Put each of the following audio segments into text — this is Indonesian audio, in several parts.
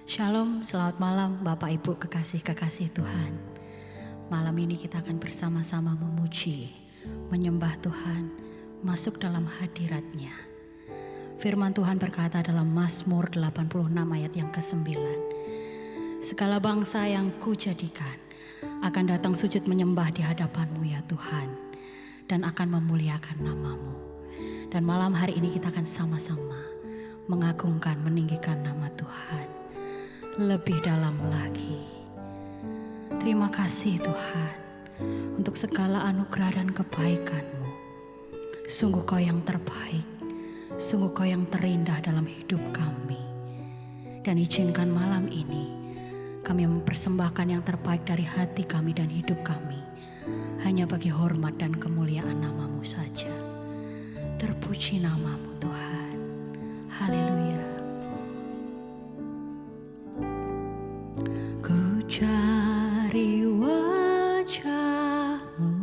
Shalom, selamat malam Bapak Ibu kekasih-kekasih Tuhan. Malam ini kita akan bersama-sama memuji, menyembah Tuhan, masuk dalam hadirat-Nya. Firman Tuhan berkata dalam Mazmur 86 ayat yang ke-9. Segala bangsa yang kujadikan akan datang sujud menyembah di hadapan-Mu ya Tuhan, dan akan memuliakan nama-Mu. Dan malam hari ini kita akan sama-sama mengagungkan, meninggikan nama Tuhan lebih dalam lagi. Terima kasih Tuhan untuk segala anugerah dan kebaikan-Mu. Sungguh Kau yang terbaik, sungguh Kau yang terindah dalam hidup kami. Dan izinkan malam ini kami mempersembahkan yang terbaik dari hati kami dan hidup kami, hanya bagi hormat dan kemuliaan nama-Mu saja. Terpuji nama-Mu Tuhan. Haleluya. Ku cari wajah-Mu,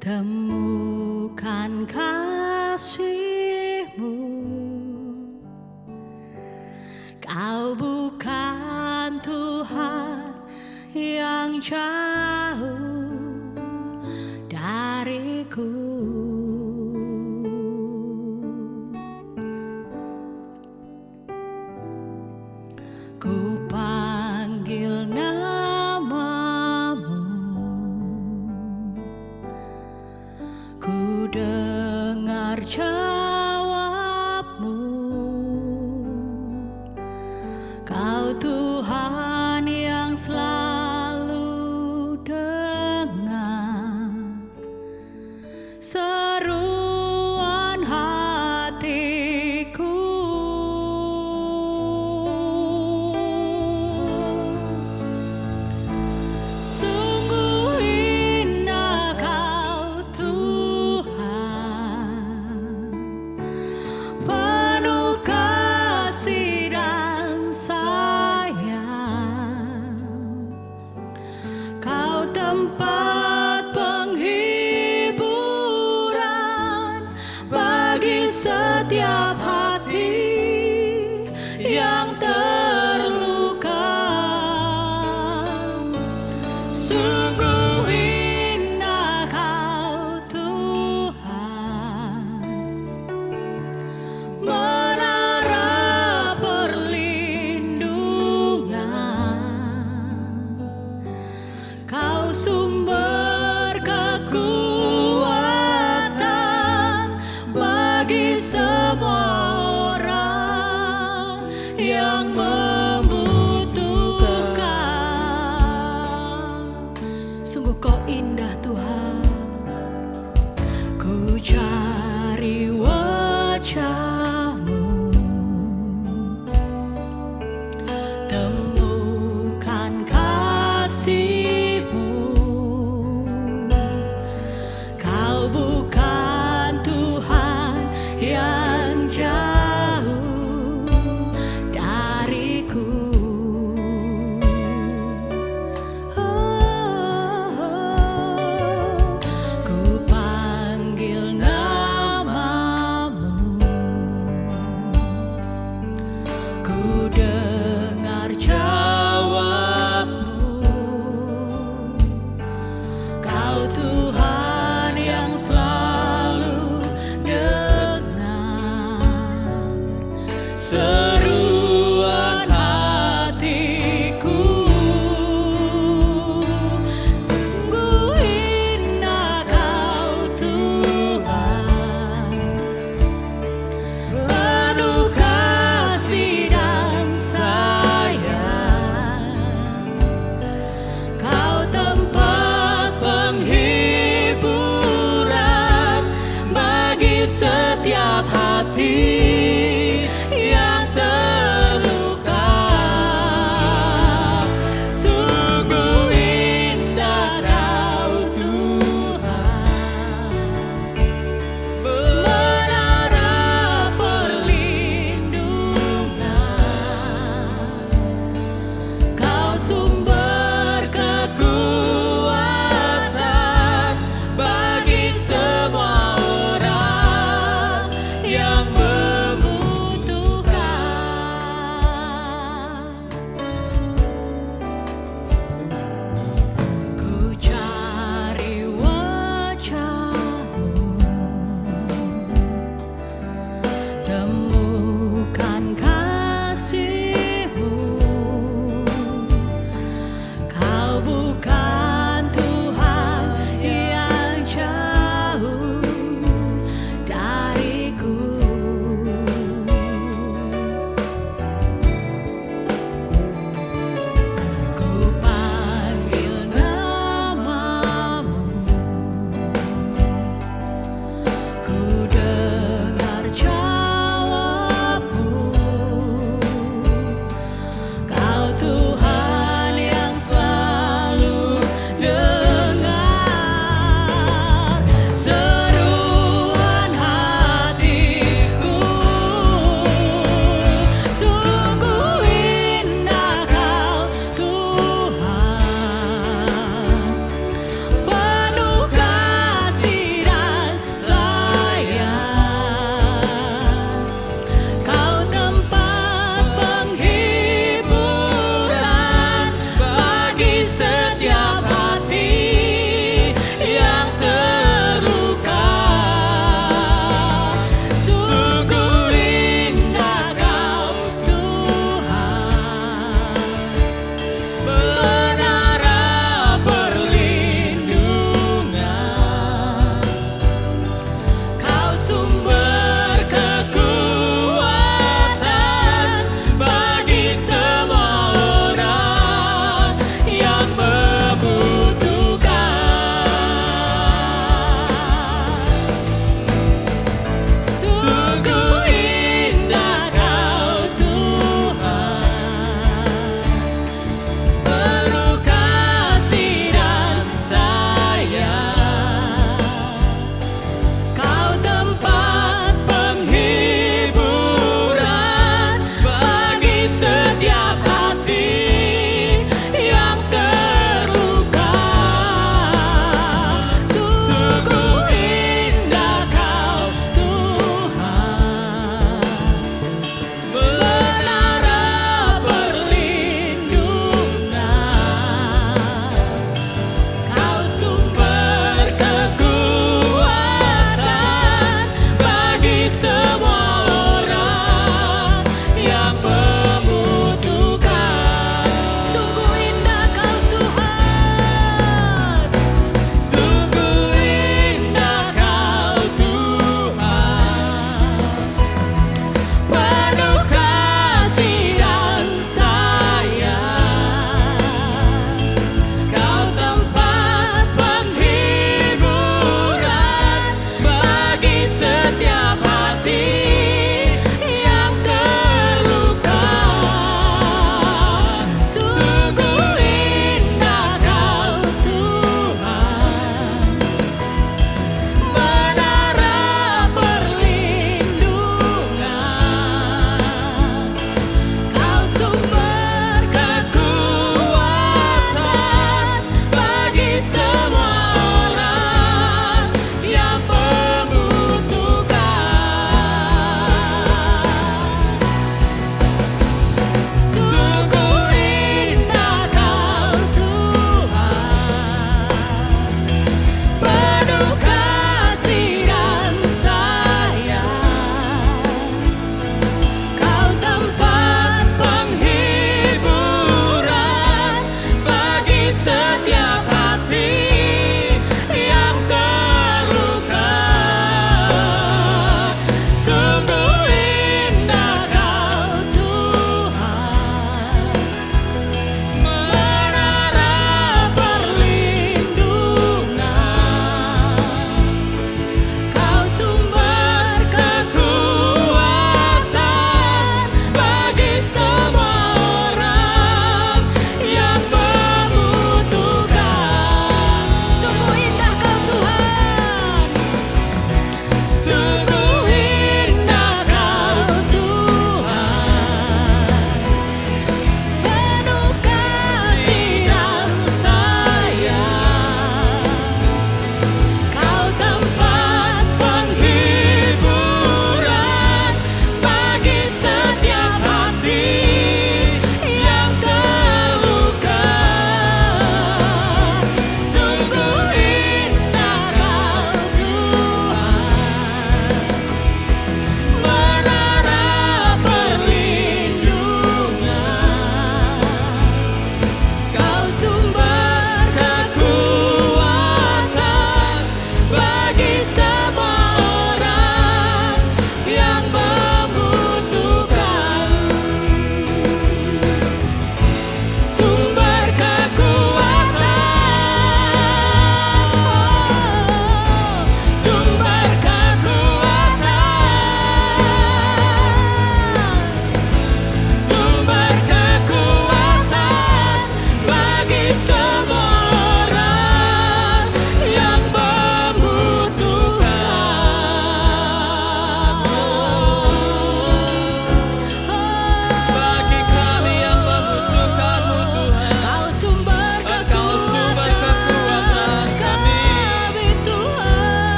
temukan kasih-Mu. Kau bukan Tuhan yang jauh dariku. Ku panggil nama-Mu, ku dengar jawab-Mu. Kau Tuhan yang selalu dengar seruan hatiku. Sungguh indah Kau Tuhan, penuh kasih dan sayang. Kau tempat penghiburan bagi setiap hati yang terluka. Sungguh indah Kau Tuhan, menara perlindungan. Kau sumber kekuatan bagi semua orang yang membutuhkan. Sungguh Kau indah Tuhan. Ku cari wajah-Mu, temukan kasih-Mu. Kau bukan Tuhan yang jauh dariku. Ku panggil nama-Mu, ku dengar jawab-Mu. Kau Tuhan yang selalu dengar seruan hatiku. Sungguh indah Kau Tuhan, penuh kasih dan sayang. Kau tempat penghiburan bagi setiap hati yang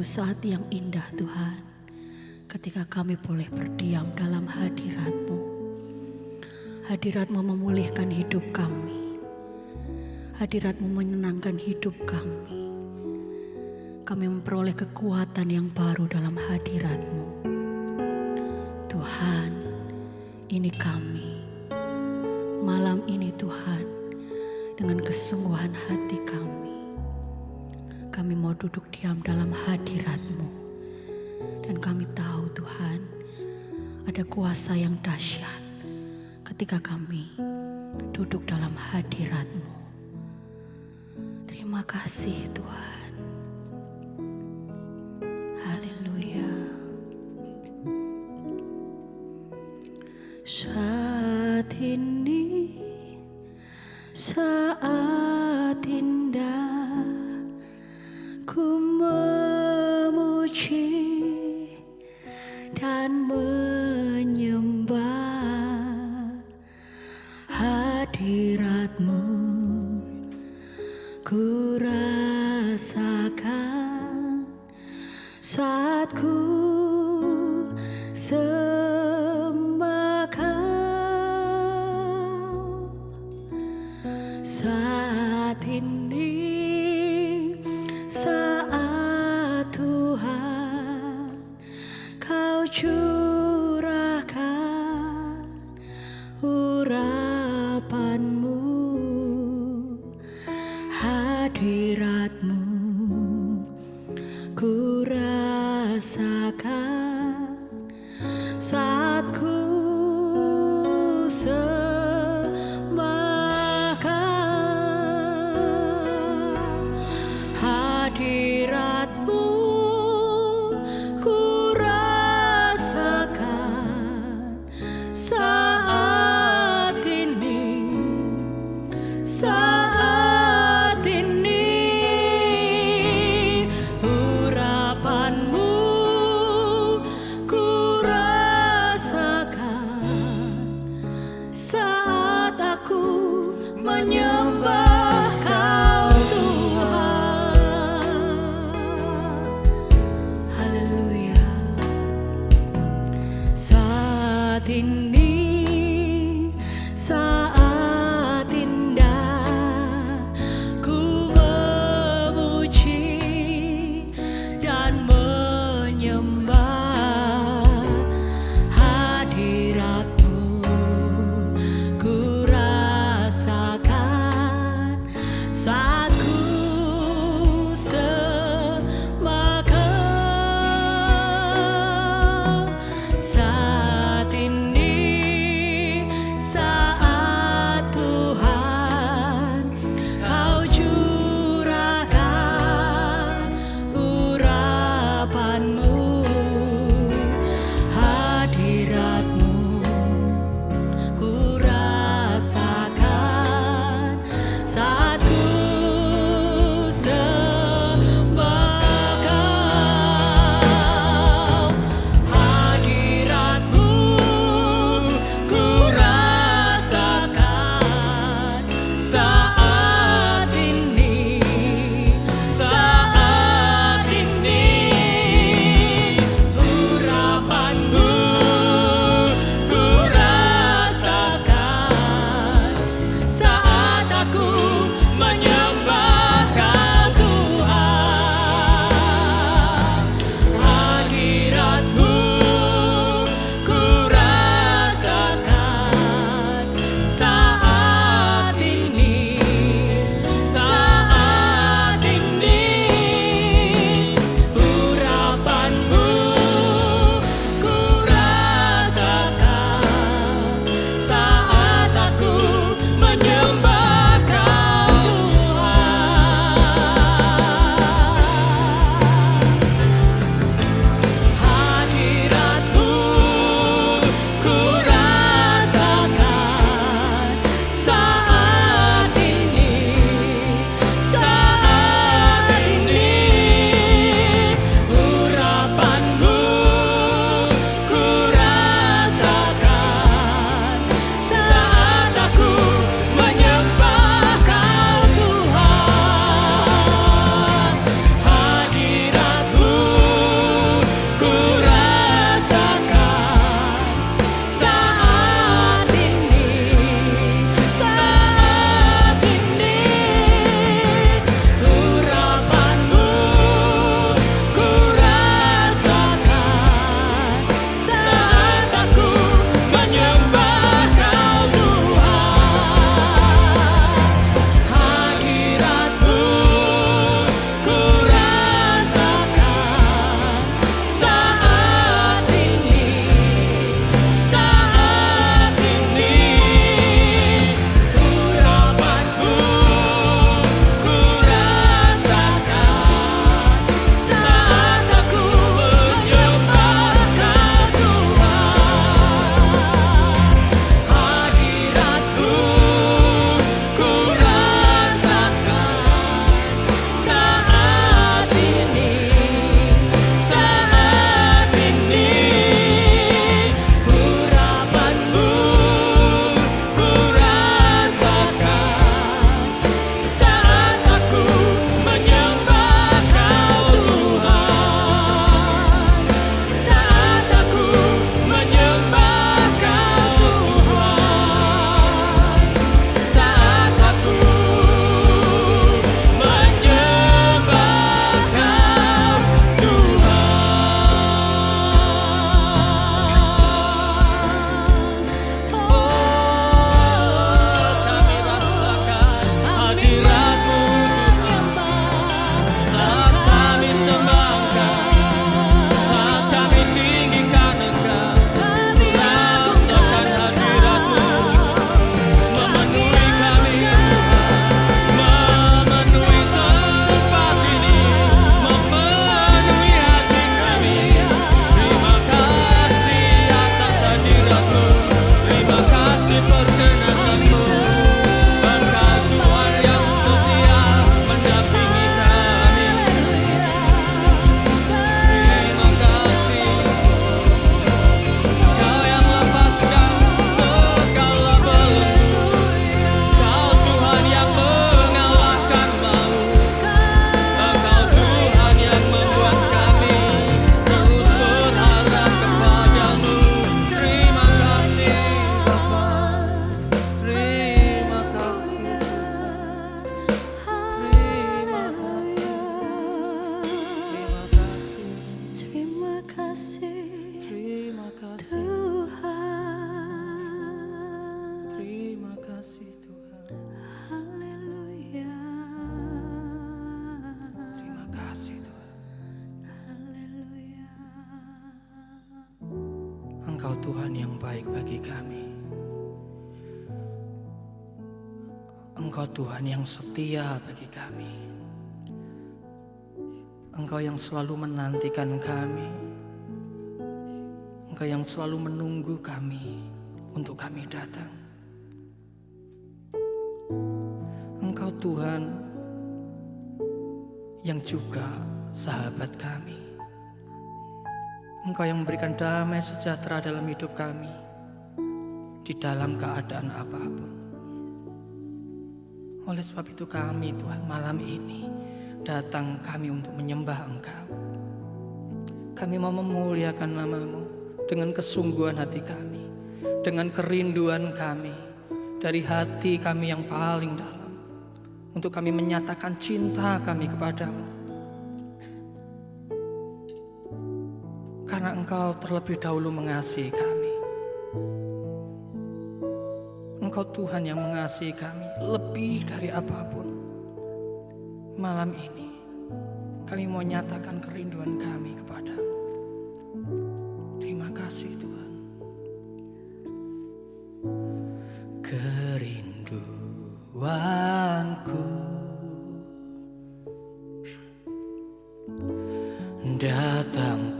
saat yang indah Tuhan, ketika kami boleh berdiam dalam hadirat-Mu. Hadirat-Mu memulihkan hidup kami. Hadirat-Mu menenangkan hidup kami. Kami memperoleh kekuatan yang baru dalam hadirat-Mu. Tuhan, ini kami. Malam ini Tuhan, dengan kesungguhan hati kami mau duduk diam dalam hadirat-Mu. Dan kami tahu Tuhan, ada kuasa yang dahsyat ketika kami duduk dalam hadirat-Mu. Terima kasih Tuhan. Haleluya. Saat ini, saat indah, ku memuji dan menyembah hadirat-Mu. Ku rasakan saat ku sembah Kau. Saat ini, saat Tuhan Kau curahkan urapan-Mu, hadirat-Mu ku rasakan saat ku sembah Kau. Hadirat-Mu ku rasakan saat ini, saat ini. Urapan-Mu ku rasakan saat aku menyembah Kau Tuhan. Haleluya. Saat ini, saat indah, ku memuji dan menyembah hadirat-Mu. Ku rasakan Tuhan yang baik bagi kami. Engkau Tuhan yang setia bagi kami. Engkau yang selalu menantikan kami. Engkau yang selalu menunggu kami untuk kami datang. Engkau Tuhan yang juga sahabat kami. Engkau yang memberikan damai sejahtera dalam hidup kami di dalam keadaan apapun. Oleh sebab itu kami Tuhan malam ini datang kami untuk menyembah Engkau. Kami mau memuliakan nama-Mu dengan kesungguhan hati kami, dengan kerinduan kami dari hati kami yang paling dalam, untuk kami menyatakan cinta kami kepadamu. Karena Engkau terlebih dahulu mengasihi kami. Engkau Tuhan yang mengasihi kami lebih dari apapun. Malam ini kami mau nyatakan kerinduan kami kepadamu. Terima kasih Tuhan. Kerinduanku datang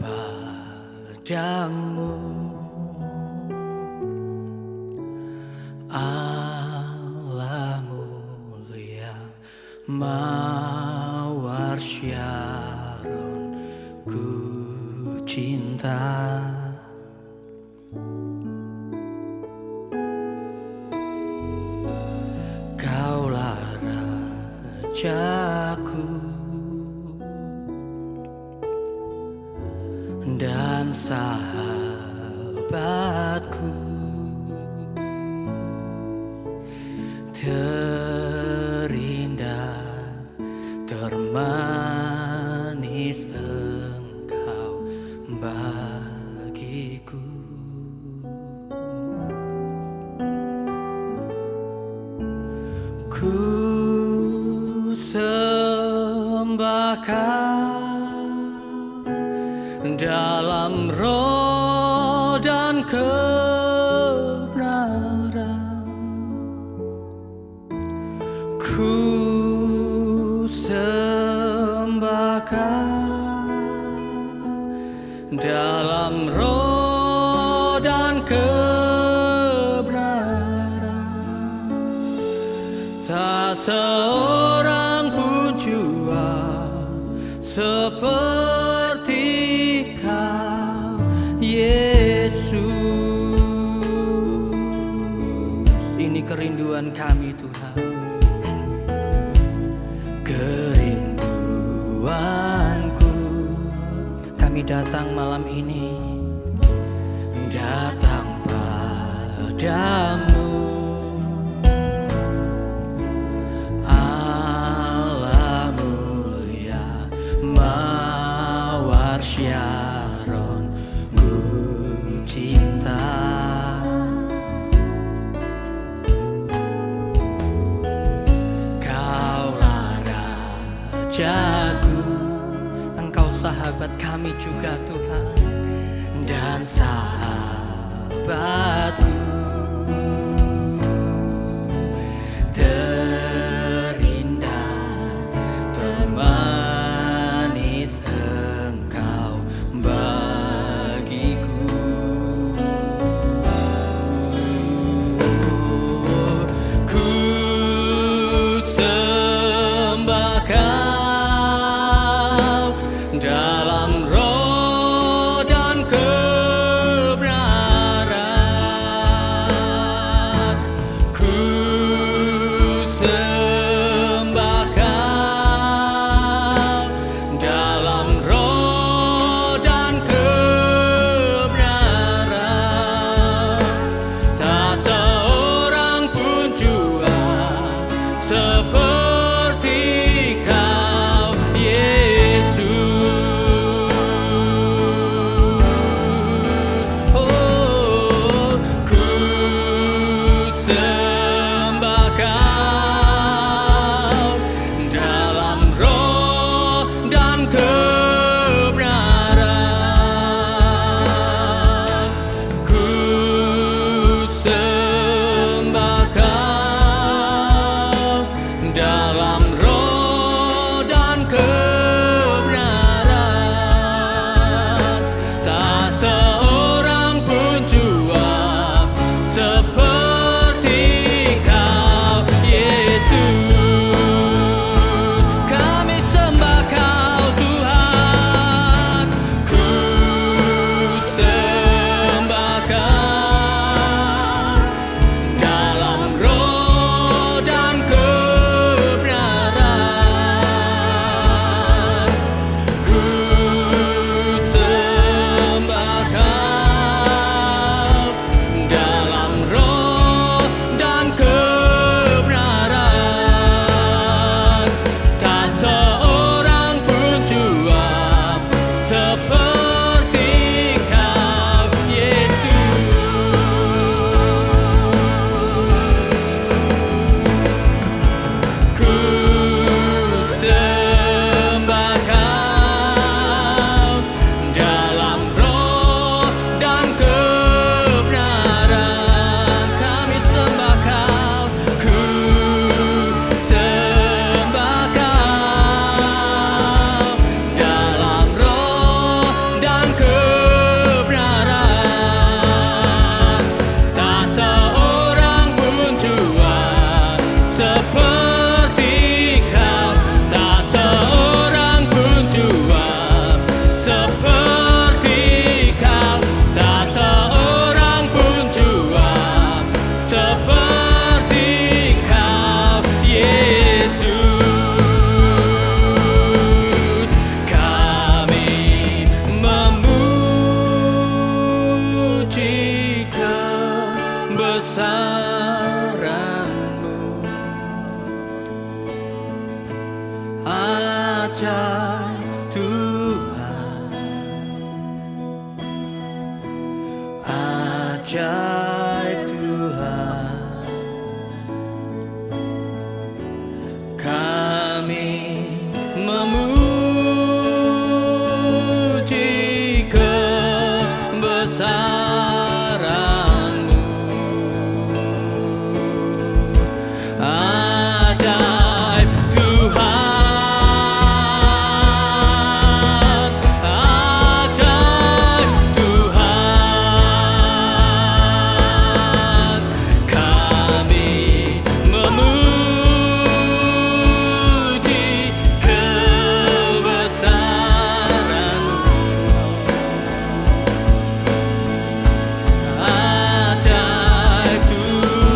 padamu, Allah mulia mawar Syaron, ku cinta. Kaulah rajaku dan sahabatku, terindah termanis Engkau bagiku. Ku sembah Kau dalam roh dan kebenaran. Ku sembah Kau dalam roh dan kebenaran. Tak seorang pun jua seperti Kau, Yesus. Ini kerinduan kami Tuhan. Kerinduanku, kami datang malam ini, datang padamu, Allah mulia mawar Syaron, ku cinta. Kaulah Rajaku, Engkau sahabat kami juga Tuhan, dan sahabatku, terindah termanis Engkau bagiku. Ku sembah Kau dalam roh dan kebenaran. Ku sembah Kau dalam roh dan kebenaran. Tak seorang pun jua seperti Kau, Yesus. Oh, ku sembah Kau dalam roh dan kebenaran. Ku seperti Kau, tak seorang pun jua seperti Kau, tak seorang pun jua seperti Kau, Yesus. Kami memuji kebesaran-Mu, ajaib Tuhan, ajaib Tuhan. Kami memuji kebesaran-Mu, ajaib Tuhan, ajaib Tuhan. Kami memuji kebesaran-Mu, ajaib Tuhan,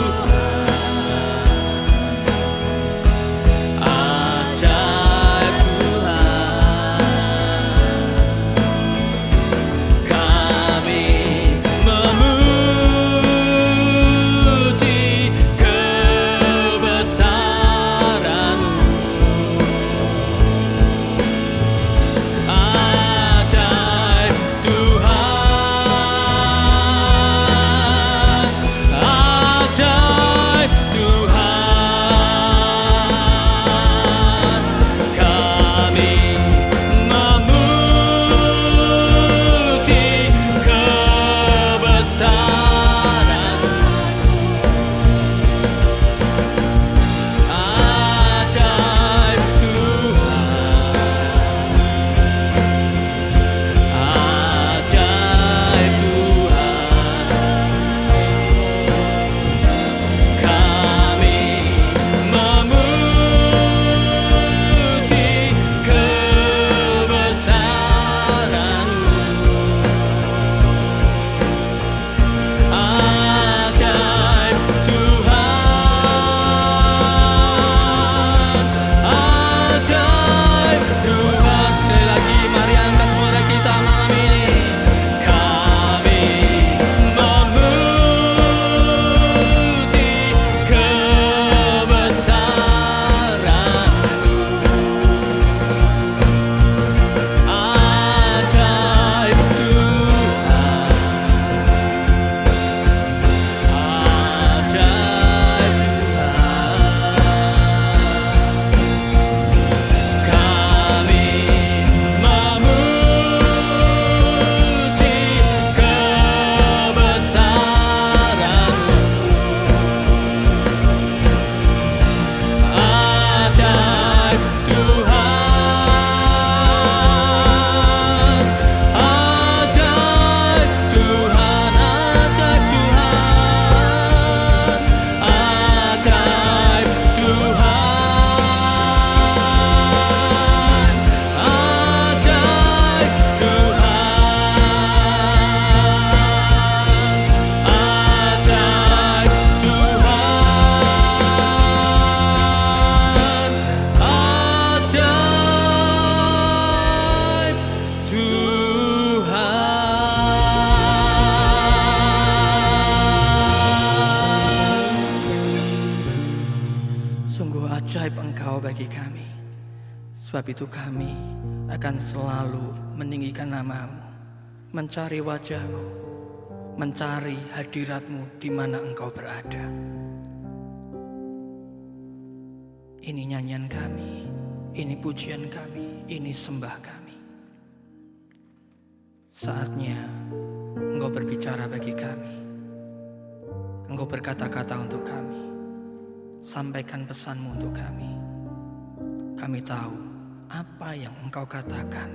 ajaib Tuhan. Kami memuji kebesaran-Mu, ajaib Tuhan, ajaib Tuhan. Kami memuji kebesaran-Mu, ajaib Tuhan. Sekali lagi mari angkat suara kita malam ini. Kami memuji kebesaran-Mu, ajaib Tuhan, ajaib Tuhan. Kami memuji kebesaran-Mu, ajaib Tuhan, ajaib Tuhan, ajaib Tuhan, ajaib Tuhan, ajaib Tuhan, ajaib Tuhan, ajaib Tuhan. Sungguh ajaib Engkau bagi kami. Sebab itu kami akan selalu meninggikan nama-Mu, mencari wajah-Mu, mencari hadirat-Mu di mana Engkau berada. Ini nyanyian kami, ini pujian kami, ini sembah kami. Saatnya Engkau berbicara bagi kami. Engkau berkata-kata untuk kami. Sampaikan pesan-Mu untuk kami. Kami tahu apa yang Engkau katakan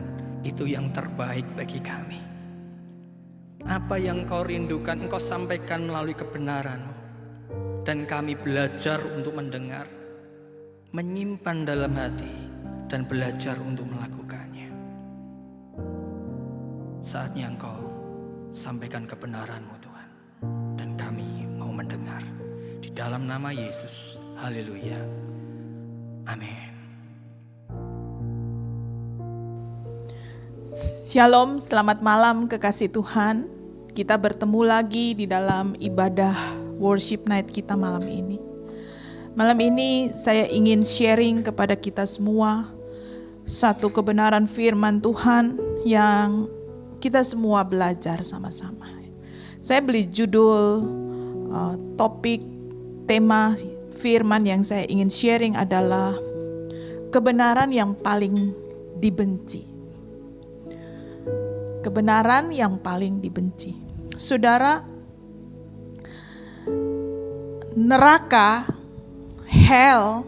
itu yang terbaik bagi kami. Apa yang Engkau rindukan Engkau sampaikan melalui kebenaran-Mu. Dan kami belajar untuk mendengar menyimpan dalam hati, dan belajar untuk melakukannya. Saatnya Engkau sampaikan kebenaran-Mu Tuhan, dan kami mau mendengar. Di dalam nama Yesus, haleluya, amin. Shalom, selamat malam kekasih Tuhan. Kita bertemu lagi di dalam ibadah worship night kita malam ini. Malam ini saya ingin sharing kepada kita semua satu kebenaran firman Tuhan yang kita semua belajar sama-sama. Saya beri judul topik tema firman yang saya ingin sharing adalah kebenaran yang paling dibenci. Kebenaran yang paling dibenci. Saudara, neraka, hell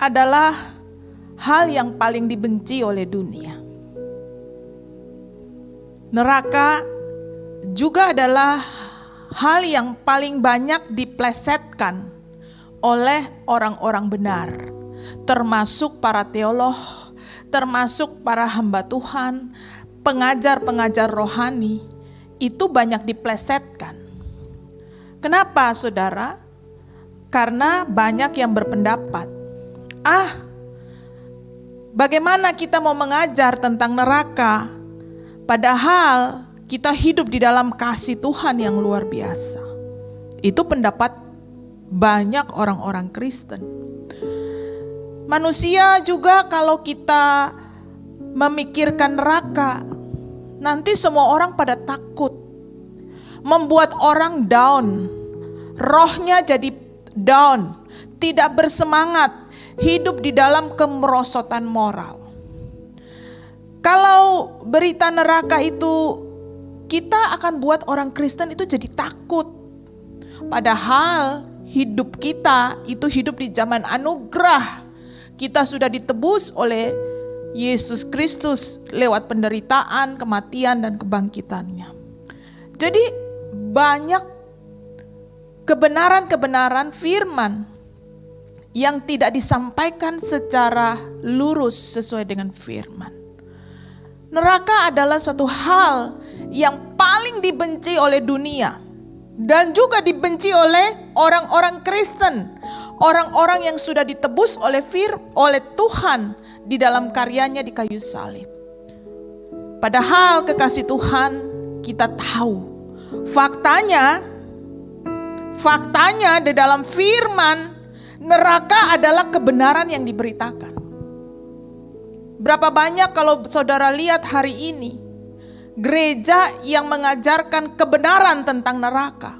adalah hal yang paling dibenci oleh dunia. Neraka juga adalah hal yang paling banyak diplesetkan oleh orang-orang benar, termasuk para teolog, termasuk para hamba Tuhan, pengajar-pengajar rohani, itu banyak diplesetkan. Kenapa saudara? Karena banyak yang berpendapat, bagaimana kita mau mengajar tentang neraka, padahal kita hidup di dalam kasih Tuhan yang luar biasa. Itu pendapat banyak orang-orang Kristen. Manusia juga kalau kita memikirkan neraka, nanti semua orang pada takut, membuat orang down, rohnya jadi down, tidak bersemangat, hidup di dalam kemerosotan moral. Kalau berita neraka itu kita akan buat orang Kristen itu jadi takut. Padahal hidup kita itu hidup di zaman anugerah. Kita sudah ditebus oleh Yesus Kristus lewat penderitaan, kematian, dan kebangkitannya. Jadi banyak kebenaran-kebenaran firman yang tidak disampaikan secara lurus sesuai dengan firman. Neraka adalah suatu hal yang paling dibenci oleh dunia dan juga dibenci oleh orang-orang Kristen, orang-orang yang sudah ditebus oleh Tuhan di dalam karyanya di kayu salib. Padahal kekasih Tuhan, kita tahu faktanya di dalam firman, neraka adalah kebenaran yang diberitakan. Berapa banyak kalau saudara lihat hari ini gereja yang mengajarkan kebenaran tentang neraka?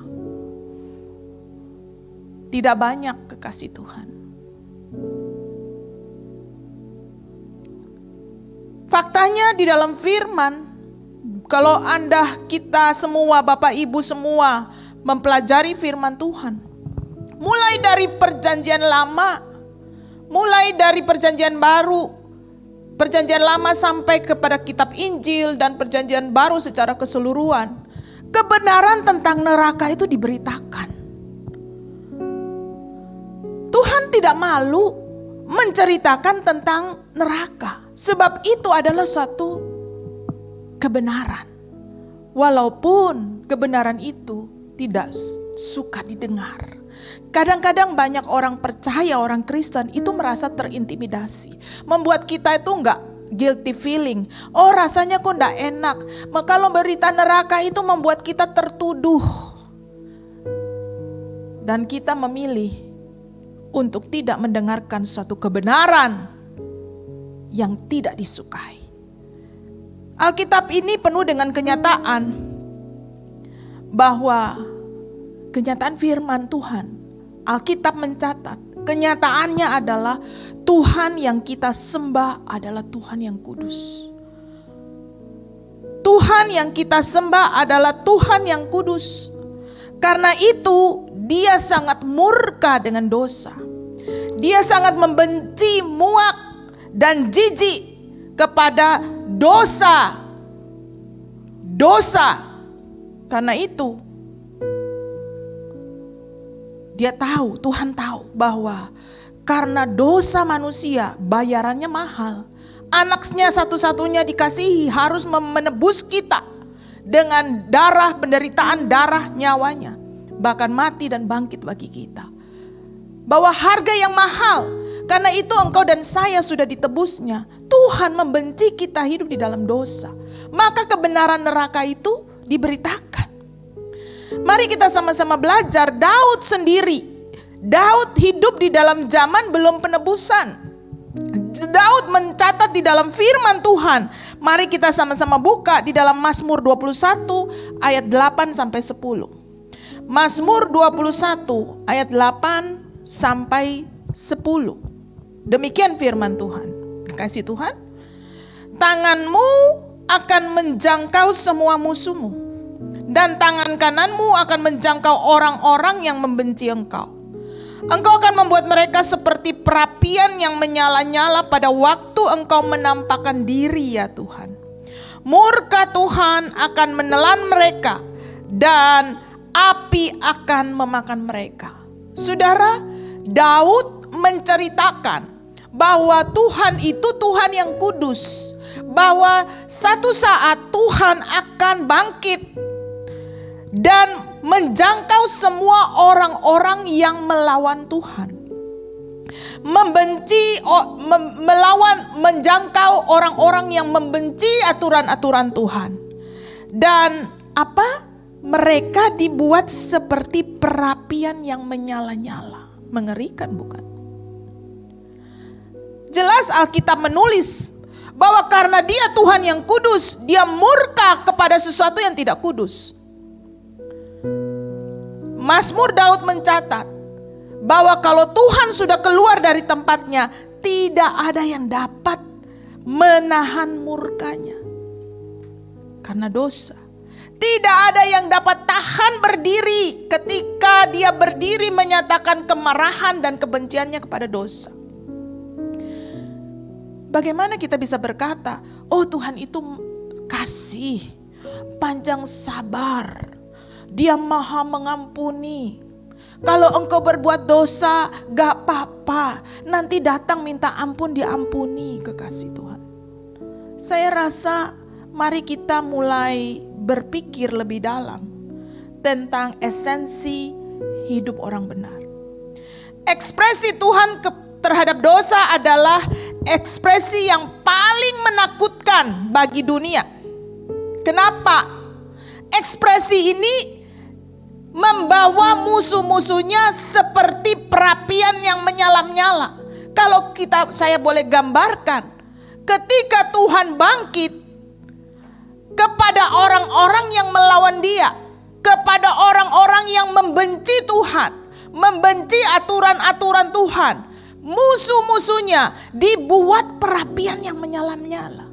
Tidak banyak kekasih Tuhan. Faktanya di dalam firman, kalau kita semua, Bapak Ibu semua mempelajari firman Tuhan, mulai dari perjanjian lama, mulai dari perjanjian baru, perjanjian lama sampai kepada kitab Injil dan perjanjian baru secara keseluruhan, kebenaran tentang neraka itu diberitakan. Tuhan tidak malu menceritakan tentang neraka, sebab itu adalah suatu kebenaran. Walaupun kebenaran itu tidak suka didengar. Kadang-kadang banyak orang percaya, orang Kristen itu merasa terintimidasi. Membuat kita itu enggak guilty feeling. Oh, rasanya kok enggak enak. Kalau berita neraka itu membuat kita tertuduh. Dan kita memilih untuk tidak mendengarkan suatu kebenaran yang tidak disukai. Alkitab ini penuh dengan kenyataan bahwa kenyataan firman Tuhan. Alkitab mencatat kenyataannya adalah Tuhan yang kita sembah adalah Tuhan yang kudus. Tuhan yang kita sembah adalah Tuhan yang kudus. Karena itu Dia sangat murka dengan dosa. Dia sangat membenci, muak, dan jijik kepada dosa. Karena itu Dia tahu, Tuhan tahu bahwa karena dosa manusia bayarannya mahal. Anaknya satu-satunya dikasihi harus menebus kita dengan darah, penderitaan, darah, nyawanya. Bahkan mati dan bangkit bagi kita. Bahwa harga yang mahal, karena itu engkau dan saya sudah ditebusnya. Tuhan membenci kita hidup di dalam dosa. Maka kebenaran neraka itu diberitakan. Mari kita sama-sama belajar. Daud sendiri, Daud hidup di dalam zaman belum penebusan. Daud mencatat di dalam firman Tuhan. Mari kita sama-sama buka di dalam Mazmur 21 ayat 8 sampai 10. Mazmur 21 ayat 8 sampai 10. Demikian firman Tuhan. Kasih Tuhan. Tanganmu akan menjangkau semua musuhmu, dan tangan kananmu akan menjangkau orang-orang yang membenci engkau. Engkau akan membuat mereka seperti perapian yang menyala-nyala pada waktu engkau menampakkan diri, ya Tuhan. Murka Tuhan akan menelan mereka dan api akan memakan mereka. Saudara, Daud menceritakan bahwa Tuhan itu Tuhan yang kudus. Bahwa satu saat Tuhan akan bangkit dan menjangkau semua orang-orang yang melawan Tuhan. Menjangkau orang-orang yang membenci aturan-aturan Tuhan. Dan mereka dibuat seperti perapian yang menyala-nyala. Mengerikan bukan? Jelas Alkitab menulis bahwa karena dia Tuhan yang kudus, dia murka kepada sesuatu yang tidak kudus. Mazmur Daud mencatat bahwa kalau Tuhan sudah keluar dari tempatnya, tidak ada yang dapat menahan murkanya. Karena dosa. Tidak ada yang dapat tahan berdiri ketika dia berdiri menyatakan kemarahan dan kebenciannya kepada dosa. Bagaimana kita bisa berkata, oh Tuhan itu kasih, panjang sabar, Dia maha mengampuni. Kalau engkau berbuat dosa, gak apa-apa, nanti datang minta ampun, diampuni. Kekasih Tuhan, saya rasa mari kita mulai berpikir lebih dalam tentang esensi hidup orang benar. Ekspresi Tuhan terhadap dosa adalah ekspresi yang paling menakutkan bagi dunia. Kenapa? Ekspresi ini membawa musuh-musuhnya seperti perapian yang menyala-nyala. Kalau saya boleh gambarkan, ketika Tuhan bangkit kepada orang-orang yang melawan Dia, kepada orang-orang yang membenci Tuhan, membenci aturan-aturan Tuhan, musuh-musuhnya dibuat perapian yang menyala-nyala.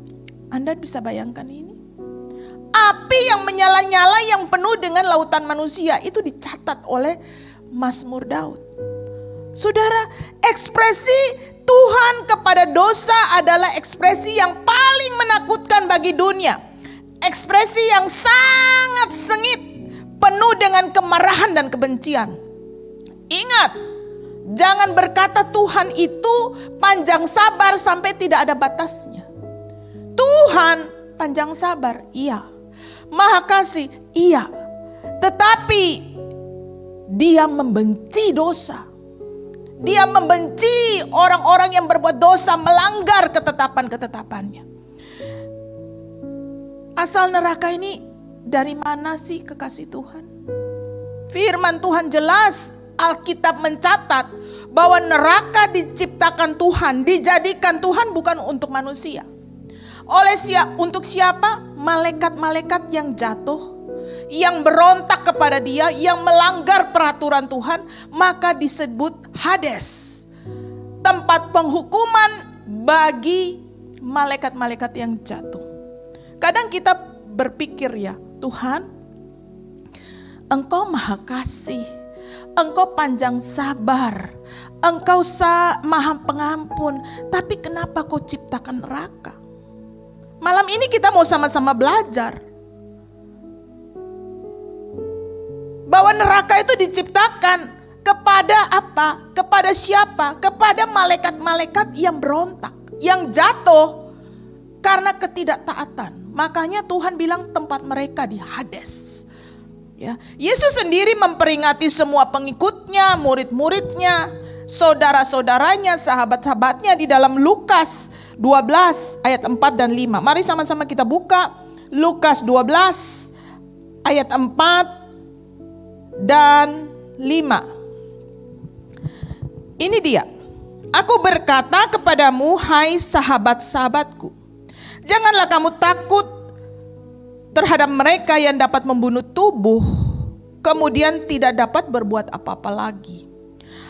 Anda bisa bayangkan ini? Api yang menyala-nyala yang penuh dengan lautan manusia itu dicatat oleh Mazmur Daud. Saudara, ekspresi Tuhan kepada dosa adalah ekspresi yang paling menakutkan bagi dunia. Ekspresi yang sangat sengit, penuh dengan kemarahan dan kebencian. Ingat, jangan berkata Tuhan itu panjang sabar sampai tidak ada batasnya. Tuhan panjang sabar, iya. Maha kasih, iya. Tetapi Dia membenci dosa. Dia membenci orang-orang yang berbuat dosa, melanggar ketetapan-ketetapannya. Asal neraka ini dari mana sih, kekasih Tuhan? Firman Tuhan jelas, Alkitab mencatat bahwa neraka diciptakan Tuhan, dijadikan Tuhan bukan untuk manusia. Untuk siapa? Malaikat-malaikat yang jatuh, yang berontak kepada Dia, yang melanggar peraturan Tuhan, maka disebut Hades, tempat penghukuman bagi malaikat-malaikat yang jatuh. Kadang kita berpikir, ya Tuhan, Engkau maha kasih, Engkau panjang sabar, Engkau maha pengampun, tapi kenapa Kau ciptakan neraka? Malam ini kita mau sama-sama belajar bahwa neraka itu diciptakan Kepada apa? Kepada siapa? Kepada malaikat-malaikat yang berontak, yang jatuh karena ketidaktaatan. Makanya Tuhan bilang tempat mereka di Hades. Ya, Yesus sendiri memperingati semua pengikutnya, murid-muridnya, saudara-saudaranya, sahabat-sahabatnya di dalam Lukas 12 ayat 4 dan 5. Mari sama-sama kita buka Lukas 12 ayat 4 dan 5. Ini dia. Aku berkata kepadamu, hai sahabat-sahabatku, janganlah kamu takut terhadap mereka yang dapat membunuh tubuh, kemudian tidak dapat berbuat apa-apa lagi.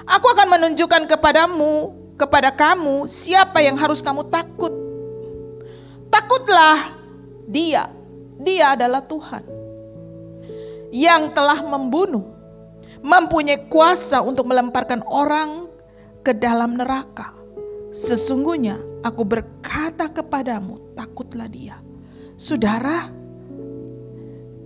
Aku akan menunjukkan kepada kamu siapa yang harus kamu takut. Takutlah dia. Dia adalah Tuhan yang telah membunuh, mempunyai kuasa untuk melemparkan orang ke dalam neraka. Sesungguhnya aku berkata kepadamu, takutlah dia. Saudara,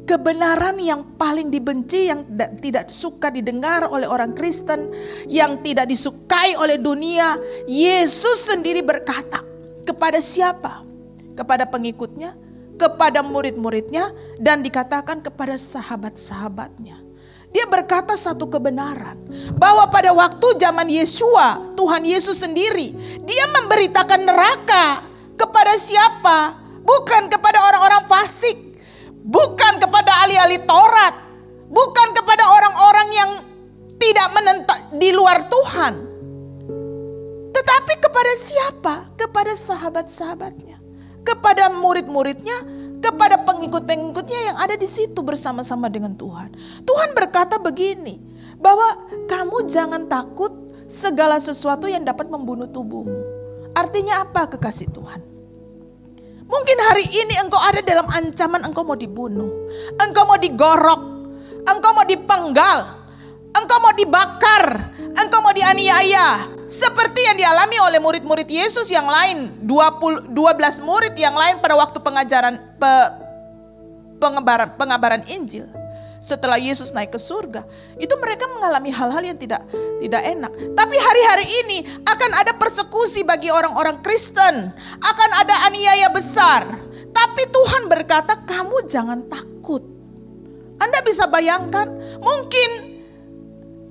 kebenaran yang paling dibenci, yang tidak suka didengar oleh orang Kristen, yang tidak disukai oleh dunia, Yesus sendiri berkata kepada siapa? Kepada pengikutnya, kepada murid-muridnya, dan dikatakan kepada sahabat-sahabatnya. Dia berkata satu kebenaran, bahwa pada waktu zaman Yesua, Tuhan Yesus sendiri, dia memberitakan neraka kepada siapa? Bukan kepada orang-orang fasik, bukan kepada ahli-ahli Taurat, bukan kepada orang-orang yang tidak menentang di luar Tuhan. Tetapi kepada siapa? Kepada sahabat-sahabatnya, kepada murid-muridnya, kepada pengikut-pengikutnya yang ada di situ bersama-sama dengan Tuhan. Tuhan berkata begini, bahwa kamu jangan takut segala sesuatu yang dapat membunuh tubuhmu. Artinya apa, kekasih Tuhan? Mungkin hari ini engkau ada dalam ancaman engkau mau dibunuh, engkau mau digorok, engkau mau dipenggal, engkau mau dibakar, engkau mau dianiaya. Seperti yang dialami oleh murid-murid Yesus yang lain, 12 murid yang lain pada waktu pengabaran Injil. Setelah Yesus naik ke surga, itu mereka mengalami hal-hal yang tidak enak. Tapi hari-hari ini akan ada persekusi bagi orang-orang Kristen, akan ada aniaya besar. Tapi Tuhan berkata, kamu jangan takut. Anda bisa bayangkan, mungkin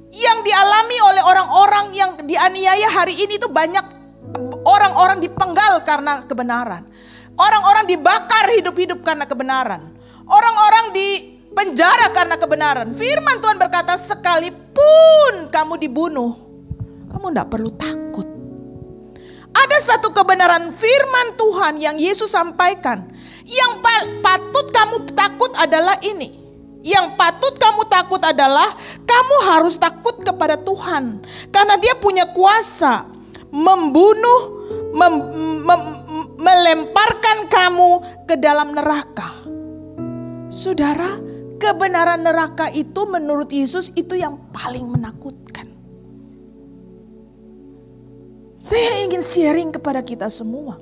yang dialami oleh orang-orang yang dianiaya hari ini itu banyak orang-orang dipenggal karena kebenaran. Orang-orang dibakar hidup-hidup karena kebenaran. Orang-orang di penjara karena kebenaran. Firman Tuhan berkata, sekalipun kamu dibunuh, kamu tidak perlu takut. Ada satu kebenaran firman Tuhan yang Yesus sampaikan. Yang patut kamu takut adalah ini. Yang patut kamu takut adalah kamu harus takut kepada Tuhan. Karena dia punya kuasa membunuh, melemparkan kamu ke dalam neraka. Saudara, kebenaran neraka itu menurut Yesus itu yang paling menakutkan. Saya ingin sharing kepada kita semua.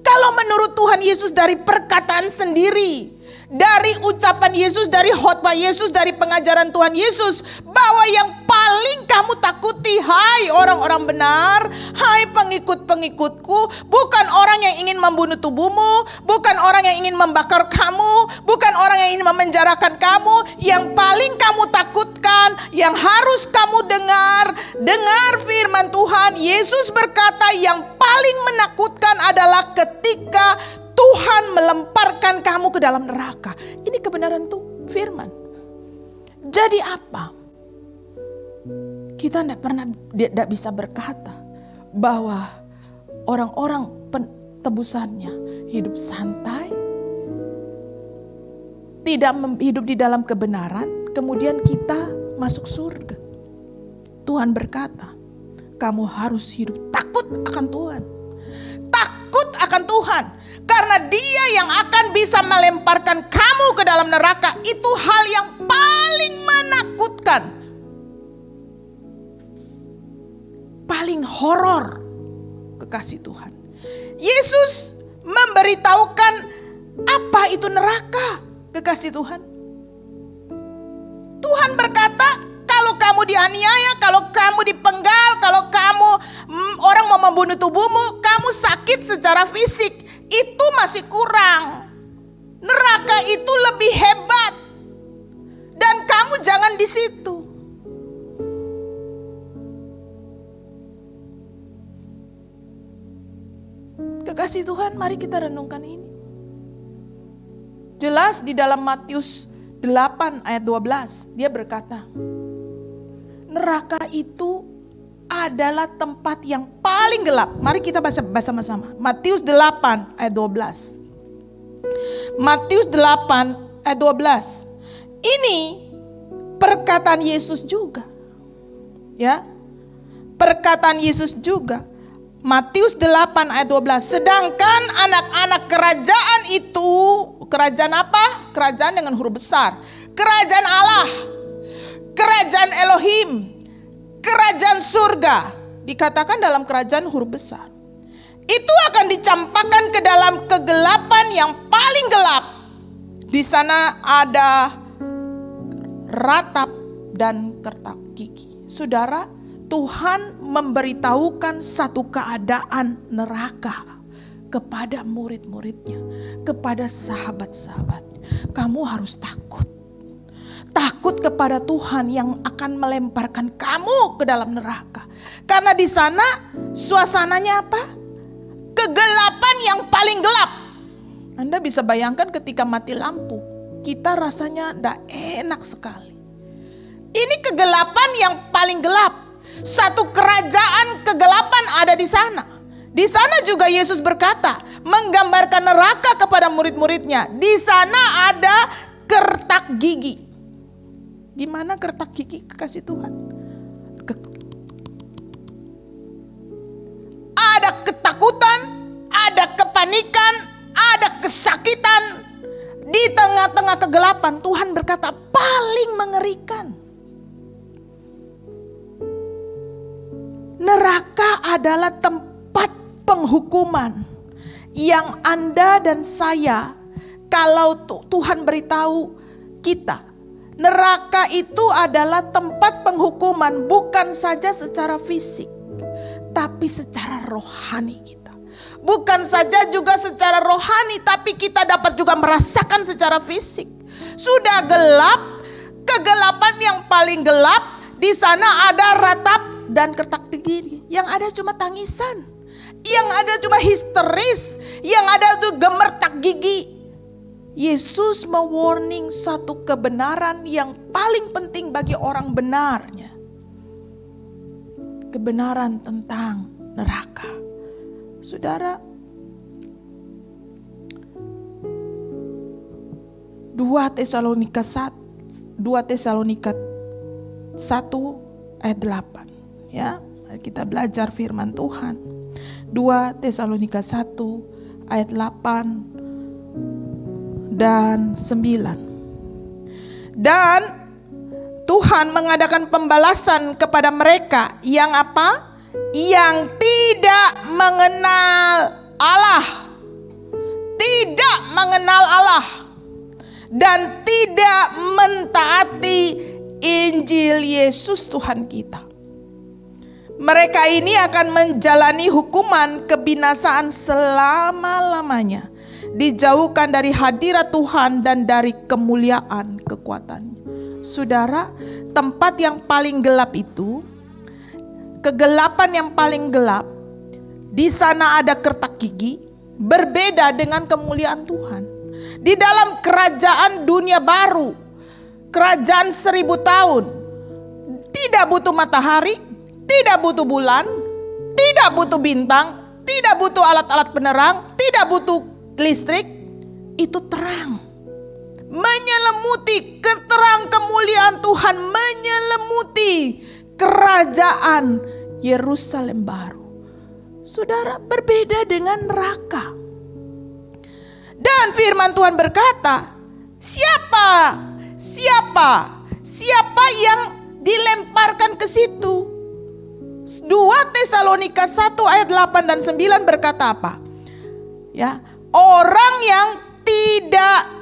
Kalau menurut Tuhan Yesus dari perkataan sendiri, dari ucapan Yesus, dari khotbah Yesus, dari pengajaran Tuhan Yesus, bahwa yang paling kamu takuti, hai orang-orang benar, hai pengikut-pengikutku, bukan orang yang ingin membunuh tubuhmu, bukan orang yang ingin membakar kamu, bukan orang yang ingin memenjarakan kamu. Yang paling kamu takutkan, yang harus kamu dengar firman Tuhan. Yesus berkata yang paling menakutkan adalah ketika Tuhan melemparkan kamu ke dalam neraka. Ini kebenaran tuh firman. Jadi apa? Kita tidak bisa berkata bahwa orang-orang tebusannya hidup santai, tidak hidup di dalam kebenaran, kemudian kita masuk surga. Tuhan berkata, kamu harus hidup takut akan Tuhan. Takut akan Tuhan. Karena dia yang akan bisa melemparkan kamu ke dalam neraka. Itu hal yang paling menakutkan. Paling horor, kekasih Tuhan. Yesus memberitahukan apa itu neraka, kekasih Tuhan. Tuhan berkata, kalau kamu kamu dianiaya, kalau kamu dipenggal, kalau kamu orang mau membunuh tubuhmu, kamu sakit secara fisik, itu masih kurang. Neraka itu lebih hebat. Dan kamu jangan di situ. Kekasih Tuhan, mari kita renungkan ini. Jelas di dalam Matius 8 ayat 12, dia berkata, neraka itu adalah tempat yang paling gelap. Mari kita baca sama-sama. Matius 8 ayat 12. Matius 8 ayat 12. Ini perkataan Yesus juga. Ya. Perkataan Yesus juga. Matius 8 ayat 12. Sedangkan anak-anak kerajaan itu, kerajaan apa? Kerajaan dengan huruf besar. Kerajaan Allah, kerajaan Elohim, kerajaan surga. Dikatakan dalam kerajaan huruf besar. Itu akan dicampakkan ke dalam kegelapan yang paling gelap. Di sana ada ratap dan kertak gigi. Saudara, Tuhan memberitahukan satu keadaan neraka kepada murid-muridnya, kepada sahabat-sahabat. Kamu harus takut. Takut kepada Tuhan yang akan melemparkan kamu ke dalam neraka. Karena di sana suasananya apa? Kegelapan yang paling gelap. Anda bisa bayangkan ketika mati lampu, kita rasanya tidak enak sekali. Ini kegelapan yang paling gelap. Satu kerajaan kegelapan ada di sana. Di sana juga Yesus berkata, menggambarkan neraka kepada murid-muridnya. Di sana ada kertak gigi. Di mana kertak gigi, kekasih Tuhan? Ada ketakutan, ada kepanikan, ada kesakitan. Di tengah-tengah kegelapan, Tuhan berkata paling mengerikan. Neraka adalah tempat penghukuman yang Anda dan saya, kalau Tuhan beritahu kita, neraka itu adalah tempat penghukuman bukan saja secara fisik, tapi secara rohani kita. Bukan saja juga secara rohani, tapi kita dapat juga merasakan secara fisik. Sudah gelap, kegelapan yang paling gelap, di sana ada ratap dan kertak gigi. Yang ada cuma tangisan, yang ada cuma histeris, yang ada tuh gemertak gigi. Yesus mewarning satu kebenaran yang paling penting bagi orang benarnya. Kebenaran tentang neraka. Saudara, 2 Tesalonika 1 ayat 8. Ya, mari kita belajar firman Tuhan. 2 Tesalonika 1 ayat 8 dan 9. Dan Tuhan mengadakan pembalasan kepada mereka yang apa? Yang tidak mengenal Allah. Tidak mengenal Allah. Dan tidak mentaati Injil Yesus Tuhan kita. Mereka ini akan menjalani hukuman kebinasaan selama-lamanya. Dijauhkan dari hadirat Tuhan dan dari kemuliaan kekuatannya. Saudara, tempat yang paling gelap itu, kegelapan yang paling gelap, di sana ada kertak gigi, berbeda dengan kemuliaan Tuhan. Di dalam kerajaan dunia baru, kerajaan 1000 tahun, tidak butuh matahari, tidak butuh bulan, tidak butuh bintang, tidak butuh alat-alat penerang, tidak butuh listrik. Itu terang, menyelimuti keterang kemuliaan Tuhan, menyelimuti kerajaan Yerusalem baru. Saudara, berbeda dengan neraka. Dan firman Tuhan berkata, siapa yang dilemparkan ke situ? 2 Tesalonika 1 ayat 8 dan 9 berkata apa? Ya, orang yang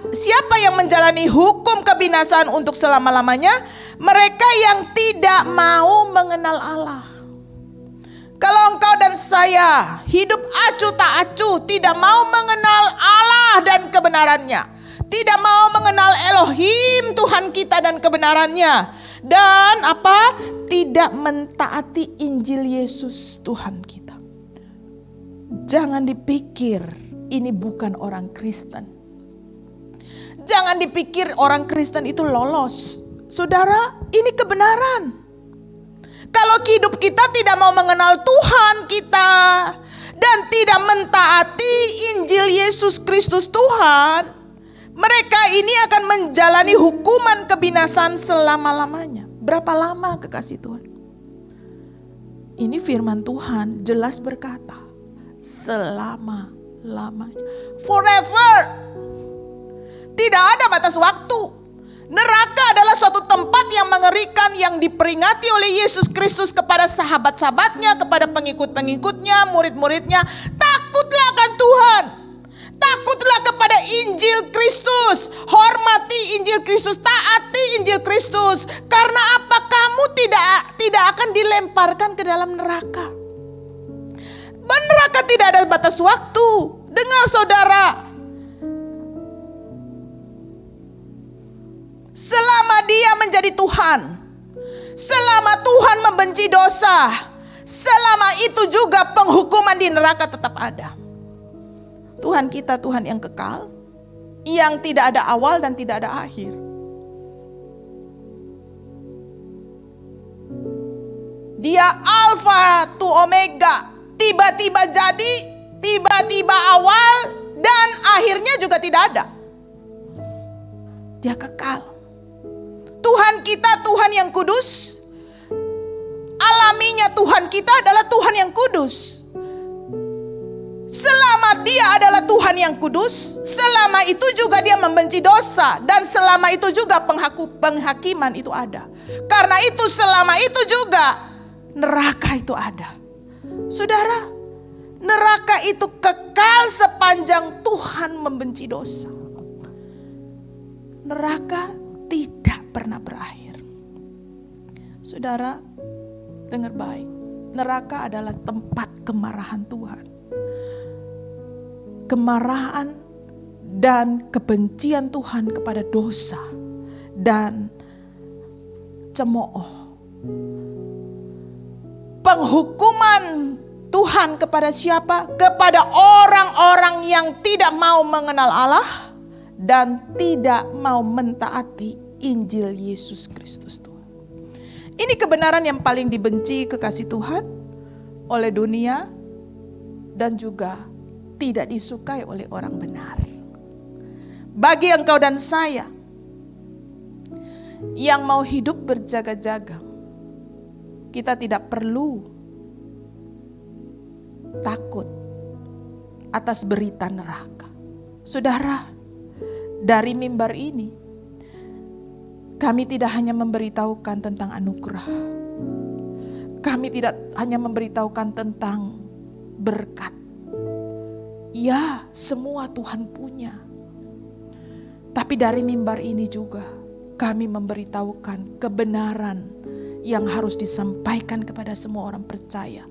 siapa yang menjalani hukum kebinasaan untuk selama-lamanya? mereka yang tidak mau mengenal Allah. Kalau engkau dan saya hidup acuh tak acuh, tidak mau mengenal Allah dan kebenarannya, tidak mau mengenal Elohim Tuhan kita dan kebenarannya, dan tidak mentaati Injil Yesus Tuhan kita. Jangan dipikir ini bukan orang Kristen. Jangan dipikir orang Kristen itu lolos. Saudara, ini kebenaran. Kalau hidup kita tidak mau mengenal Tuhan kita dan tidak mentaati Injil Yesus Kristus Tuhan, mereka ini akan menjalani hukuman kebinasaan selama-lamanya. Berapa lama, kekasih Tuhan? Ini firman Tuhan jelas berkata, selama-lamanya. Forever. Tidak ada batas waktu. Neraka adalah suatu tempat yang mengerikan yang diperingati oleh Yesus Kristus kepada sahabat-sahabatnya, kepada pengikut-pengikutnya, murid-muridnya. Takutlah akan Tuhan. Takutlah kepada Injil Kristus. Hormati Injil Kristus, taati Injil Kristus. Karena apa? Kamu tidak akan dilemparkan ke dalam neraka. Neraka tidak ada batas waktu. Dengar saudara. Selama dia menjadi Tuhan, selama Tuhan membenci dosa, selama itu juga penghukuman di neraka tetap ada. Tuhan kita Tuhan yang kekal, yang tidak ada awal dan tidak ada akhir. Dia Alfa to Omega, tiba-tiba jadi, tiba-tiba awal, dan akhirnya juga tidak ada. Dia kekal. Tuhan kita Tuhan yang kudus. Alaminya Tuhan kita adalah Tuhan yang kudus. Selama dia adalah Tuhan yang kudus, selama itu juga dia membenci dosa. Dan selama itu juga penghakiman itu ada. Karena itu selama itu juga neraka itu ada. Saudara, neraka itu kekal sepanjang Tuhan membenci dosa. Neraka tidak pernah berakhir. Saudara, dengar baik. Neraka adalah tempat kemarahan Tuhan. Kemarahan dan kebencian Tuhan kepada dosa dan cemooh. Penghukuman Tuhan kepada siapa? Kepada orang-orang yang tidak mau mengenal Allah dan tidak mau mentaati Injil Yesus Kristus Tuhan. Ini kebenaran yang paling dibenci, kekasih Tuhan, oleh dunia dan juga tidak disukai oleh orang benar. Bagi engkau dan saya yang mau hidup berjaga-jaga, kita tidak perlu takut atas berita neraka. Saudara, dari mimbar ini, kami tidak hanya memberitahukan tentang anugerah. Kami tidak hanya memberitahukan tentang berkat. Ya, semua Tuhan punya. Tapi dari mimbar ini juga, kami memberitahukan kebenaran yang harus disampaikan kepada semua orang percaya.